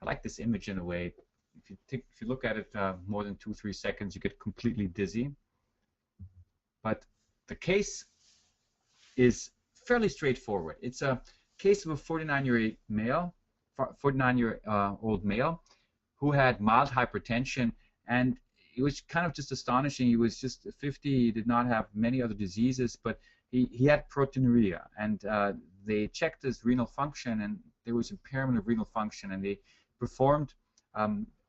like this image in a way. If you look at it more than 2-3 seconds, you get completely dizzy. But the case is fairly straightforward. It's a case of a 49-year-old male, 49-year-old male who had mild hypertension, and it was kind of just astonishing. He was just 50. He did not have many other diseases, but he had proteinuria, and they checked his renal function, and there was impairment of renal function, and they performed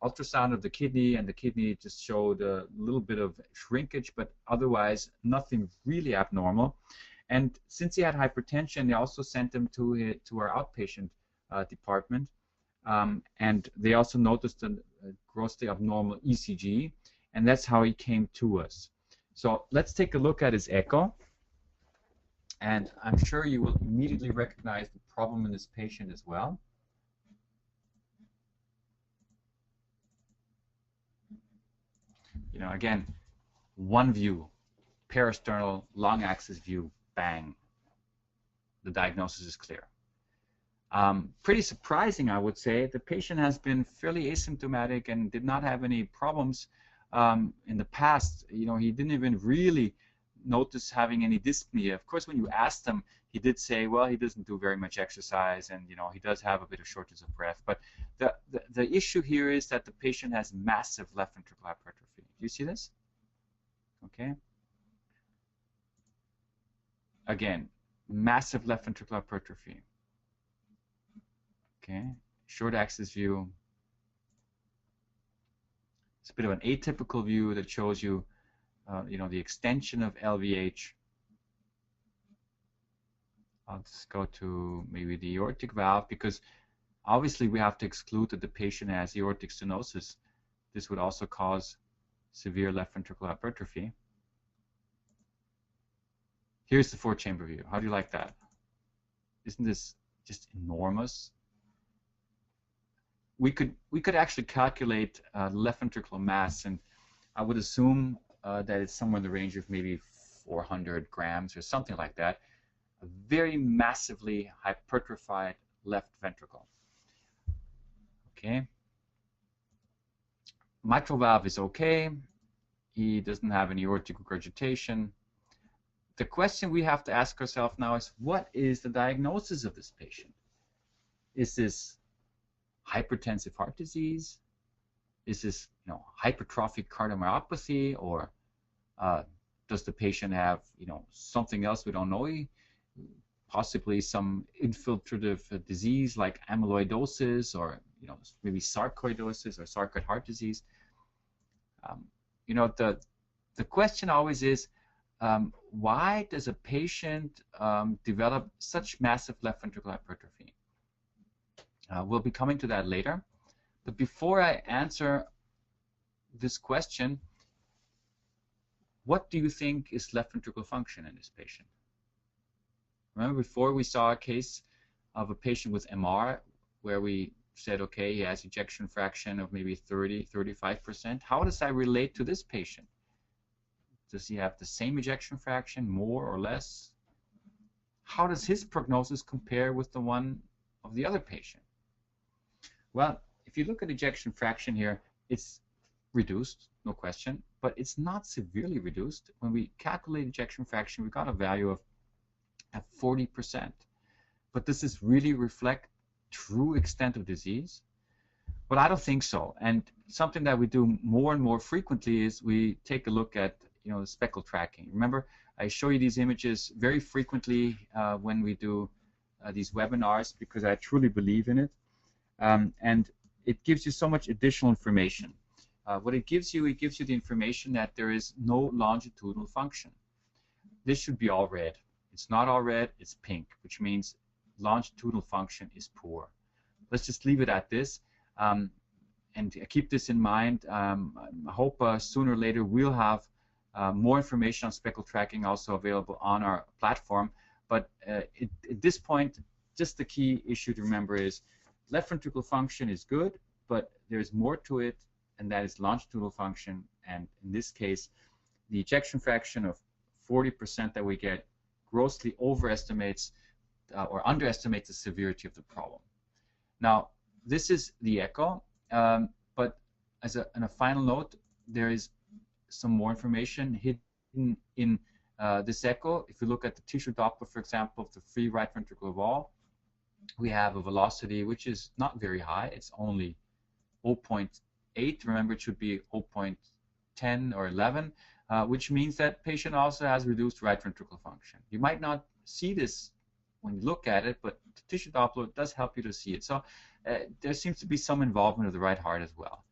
ultrasound of the kidney, and the kidney just showed a little bit of shrinkage, but otherwise nothing really abnormal. And since he had hypertension, they also sent him to our outpatient department, and they also noticed a grossly abnormal ECG, and that's how he came to us. So let's take a look at his echo, and I'm sure you will immediately recognize the problem in this patient as well. You know, again, one view, parasternal long axis view, bang, the diagnosis is clear. Pretty surprising, I would say. The patient has been fairly asymptomatic and did not have any problems in the past. You know, he didn't even really notice having any dyspnea. Of course, when you asked him, he did say, well, he doesn't do very much exercise, and you know, he does have a bit of shortness of breath. But the issue here is that the patient has massive left ventricular hypertrophy. Do you see this? Okay. Again, massive left ventricular hypertrophy. Okay, short axis view. It's a bit of an atypical view that shows you, you know, the extension of LVH. I'll just go to maybe the aortic valve, because obviously we have to exclude that the patient has aortic stenosis. This would also cause severe left ventricular hypertrophy. Here's the 4-chamber view. How do you like that? Isn't this just enormous? We could actually calculate left ventricular mass, and I would assume that it's somewhere in the range of maybe 400 grams or something like that. A very massively hypertrophied left ventricle. Okay. Mitral valve is okay. He doesn't have any aortic regurgitation. The question we have to ask ourselves now is, what is the diagnosis of this patient? Is this hypertensive heart disease? Is this, you know, hypertrophic cardiomyopathy, or does the patient have, you know, something else we don't know? Possibly some infiltrative disease like amyloidosis, or you know, maybe sarcoidosis or sarcoid heart disease. You know, the question always is, why does a patient develop such massive left ventricular hypertrophy? We'll be coming to that later. But before I answer this question, what do you think is left ventricular function in this patient? Remember before we saw a case of a patient with MR where we said, okay, he has ejection fraction of maybe 30–35%. How does that relate to this patient? Does he have the same ejection fraction, more or less? How does his prognosis compare with the one of the other patient? Well, if you look at ejection fraction here, it's reduced, no question, but it's not severely reduced. When we calculate ejection fraction, we got a value of at 40%. But does this really reflect true extent of disease? Well, I don't think so. And something that we do more and more frequently is we take a look at, you know, the speckle tracking. Remember, I show you these images very frequently when we do these webinars, because I truly believe in it. And it gives you so much additional information. What it gives you the information that there is no longitudinal function. This should be all red. It's not all red, it's pink, which means longitudinal function is poor. Let's just leave it at this, and keep this in mind. I hope sooner or later we'll have more information on speckle tracking also available on our platform. But at this point, just the key issue to remember is left ventricular function is good, but there's more to it, and that is longitudinal function. And in this case, the ejection fraction of 40% that we get grossly overestimates or underestimates the severity of the problem. Now, this is the echo, but as a final note, there is some more information hidden in this echo. If you look at the tissue Doppler, for example, of the free right ventricular wall, we have a velocity which is not very high. It's only 0.8. Remember, it should be 0.10 or 11, which means that patient also has reduced right ventricular function. You might not see this when you look at it, but the tissue Doppler does help you to see it. So there seems to be some involvement of the right heart as well.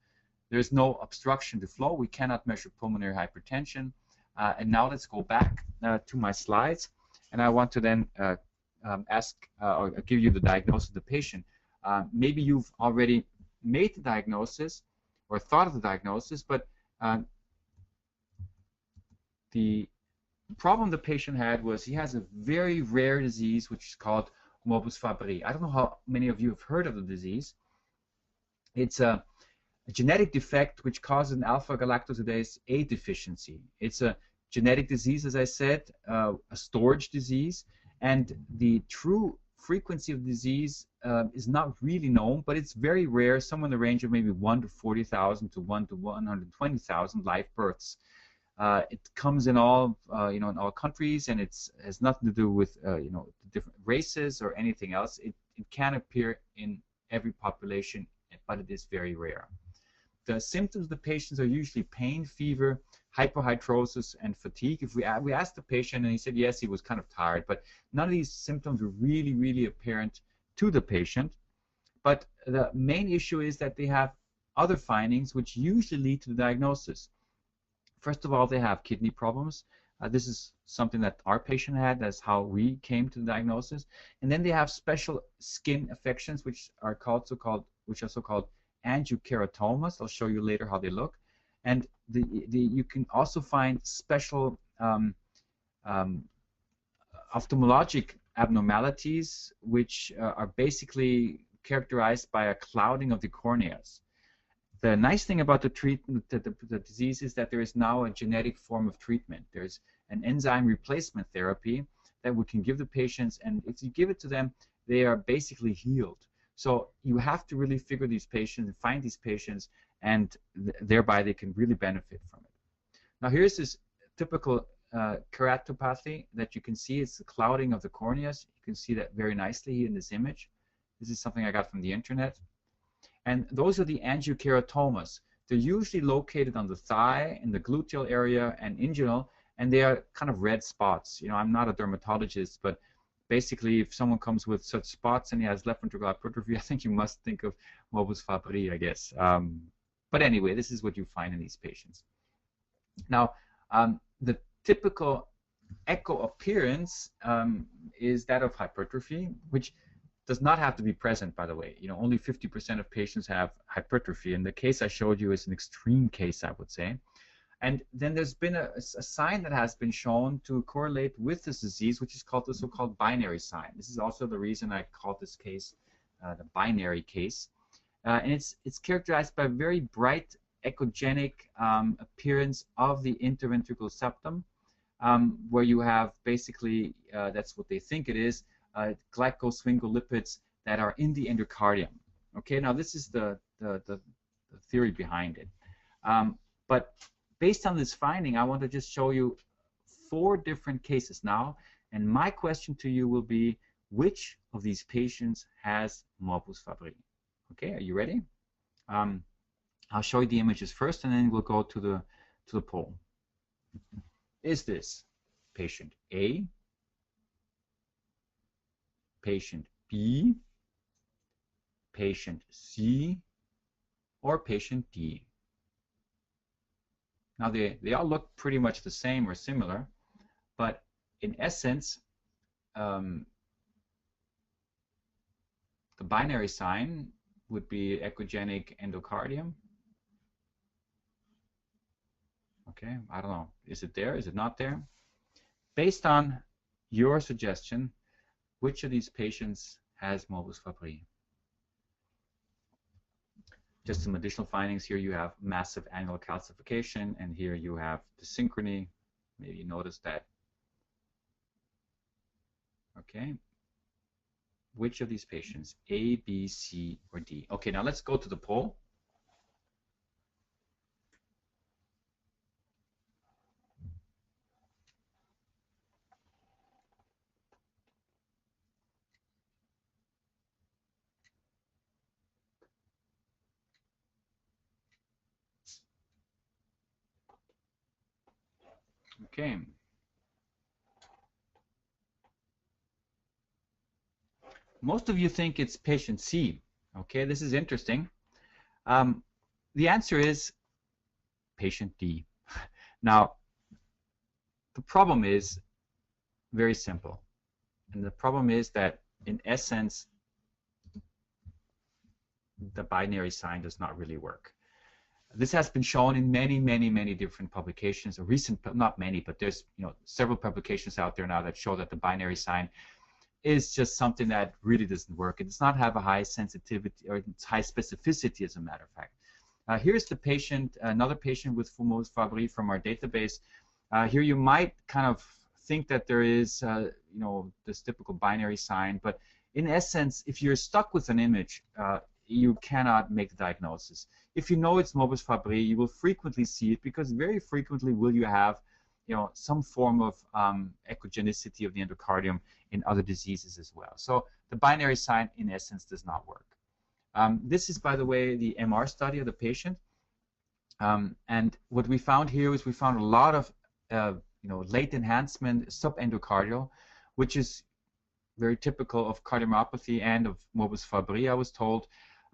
There's no obstruction to flow. We cannot measure pulmonary hypertension. And now let's go back to my slides, and I want to then ask or give you the diagnosis of the patient. Maybe you've already made the diagnosis or thought of the diagnosis, but the problem the patient had was he has a very rare disease which is called morbus Fabry. I don't know how many of you have heard of the disease. It's a genetic defect which causes an alpha-galactosidase A deficiency. It's a genetic disease, as I said, a storage disease, and the true frequency of the disease is not really known, but it's very rare, somewhere in the range of maybe 1 to 40,000 to 1 to 120,000 live births. It comes in all, in all countries, and it has nothing to do with, different races or anything else. It can appear in every population, but it is very rare. The symptoms of the patients are usually pain, fever, hyperhidrosis, and fatigue. If we asked the patient, and he said yes, he was kind of tired, but none of these symptoms were really apparent to the patient. But the main issue is that they have other findings which usually lead to the diagnosis. First of all, they have kidney problems. This is something that our patient had. That's how we came to the diagnosis. And then they have special skin affections, which are also called angiokeratomas. I'll show you later how they look. And you can also find special ophthalmologic abnormalities, which are basically characterized by a clouding of the corneas. The nice thing about the treatment, the disease, is that there is now a genetic form of treatment. There's an enzyme replacement therapy that we can give the patients, and if you give it to them, they are basically healed. So you have to really figure these patients and find these patients, and thereby they can really benefit from it. Now here's this typical keratopathy that you can see. It's the clouding of the corneas. You can see that very nicely in this image. This is something I got from the internet. And those are the angiokeratomas. They're usually located on the thigh, in the gluteal area, and inguinal, and they are kind of red spots. I'm not a dermatologist, but basically, if someone comes with such spots and he has left ventricular hypertrophy, I think you must think of morbus Fabry, I guess. But anyway, this is what you find in these patients. Now, the typical echo appearance is that of hypertrophy, which does not have to be present, by the way. Only 50% of patients have hypertrophy, and the case I showed you is an extreme case, I would say. And then there's been a sign that has been shown to correlate with this disease, which is called the so-called binary sign. This is also the reason I called this case the binary case. And it's characterized by a very bright echogenic appearance of the interventricular septum, where you have basically, that's what they think it is, glycosphingolipids that are in the endocardium. Okay, now this is the theory behind it. But based on this finding, I want to just show you 4 different cases now, and my question to you will be, which of these patients has morbus Fabry? Okay, are you ready? I'll show you the images first, and then we'll go to the poll. Is this patient A, patient B, patient C, or patient D? Now they all look pretty much the same or similar, but in essence, the binary sign would be echogenic endocardium. Okay, I don't know. Is it there? Is it not there? Based on your suggestion, which of these patients has morbus Fabry? Just some additional findings here. You have massive annular calcification, and here you have the synchrony. Maybe you noticed that. Okay. which of these patients, A, B, C, or D? Okay, now let's go to the poll. Okay. Most of you think it's patient C. Okay, this is interesting. The answer is patient D. Now, the problem is very simple. And the problem is that, in essence, the binary sign does not really work. This has been shown in many, many, many different publications. Not many, but there's several publications out there now that show that the binary sign is just something that really doesn't work. It does not have a high sensitivity or high specificity, as a matter of fact. Here's the patient, another patient with Fumo's Fabry from our database. Here you might kind of think that there is, this typical binary sign, but in essence, if you're stuck with an image, you cannot make the diagnosis. If you know it's Morbus Fabry, you will frequently see it, because very frequently will you have, some form of echogenicity of the endocardium in other diseases as well. So the binary sign, in essence, does not work. This is, by the way, the MR study of the patient. And what we found here is we found a lot of late enhancement subendocardial, which is very typical of cardiomyopathy and of Morbus Fabry, I was told.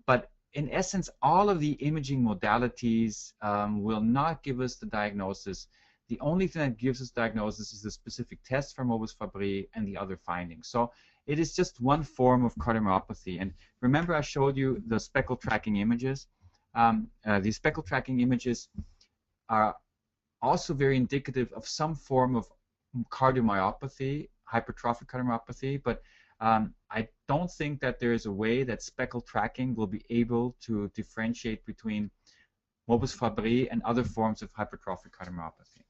But in essence, all of the imaging modalities will not give us the diagnosis. The only thing that gives us diagnosis is the specific test for Morbus Fabry and the other findings. So it is just one form of cardiomyopathy. And remember, I showed you the speckle tracking images. These speckle tracking images are also very indicative of some form of cardiomyopathy, hypertrophic cardiomyopathy, but I don't think that there is a way that speckle tracking will be able to differentiate between Morbus Fabry and other forms of hypertrophic cardiomyopathy.